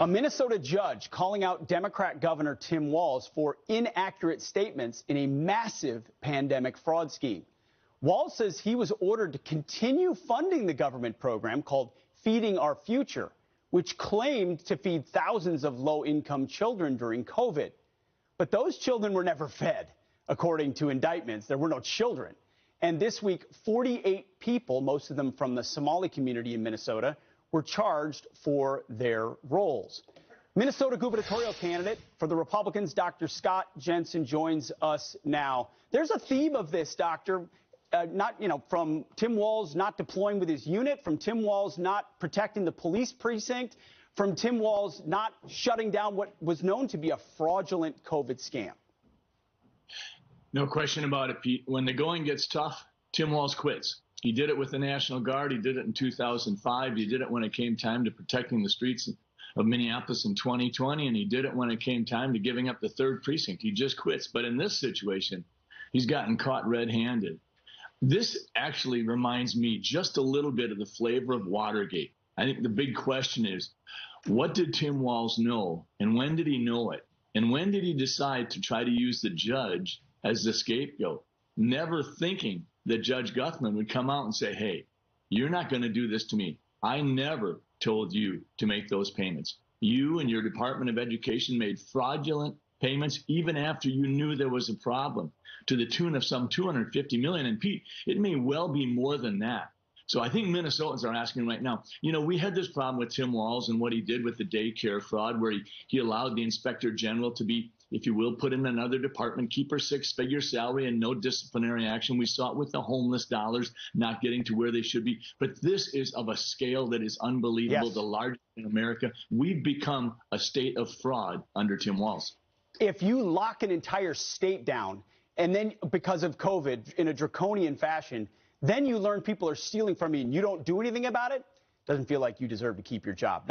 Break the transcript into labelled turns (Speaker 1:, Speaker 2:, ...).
Speaker 1: A Minnesota judge calling out Democrat Governor Tim Walz for inaccurate statements in a massive pandemic fraud scheme. Walz says he was ordered to continue funding the government program called Feeding Our Future, which claimed to feed thousands of low-income children during COVID. But those children were never fed. According to indictments, there were no children. And this week, 48 people, most of them from the Somali community in Minnesota, were charged for their roles. Minnesota gubernatorial candidate for the Republicans, Dr. Scott Jensen, joins us now. There's a theme of this, Doctor, from Tim Walz not deploying with his unit, from Tim Walz not protecting the police precinct, from Tim Walz not shutting down what was known to be a fraudulent COVID scam.
Speaker 2: No question about it, Pete. When the going gets tough, Tim Walz quits. He did it with the National Guard. He did it in 2005. He did it when it came time to protecting the streets of Minneapolis in 2020. And he did it when it came time to giving up the 3rd precinct. He just quits. But in this situation, he's gotten caught red-handed. This actually reminds me just a little bit of the flavor of Watergate. I think the big question is, what did Tim Walz know, and when did he know it? And when did he decide to try to use the judge as the scapegoat, never thinking that Judge Guthman would come out and say, hey, you're not going to do this to me. I never told you to make those payments. You and your Department of Education made fraudulent payments even after you knew there was a problem, to the tune of some $250 million. And Pete, it may well be more than that. So I think Minnesotans are asking right now, we had this problem with Tim Walz and what he did with the daycare fraud, where he allowed the inspector general to be, if you will, put in another department, keep her 6-figure salary and no disciplinary action. We saw it with the homeless dollars not getting to where they should be. But this is of a scale that is unbelievable, yes. The largest in America. We've become a state of fraud under Tim Walz.
Speaker 1: If you lock an entire state down, and then because of COVID in a draconian fashion, then you learn people are stealing from you and you don't do anything about it, doesn't feel like you deserve to keep your job.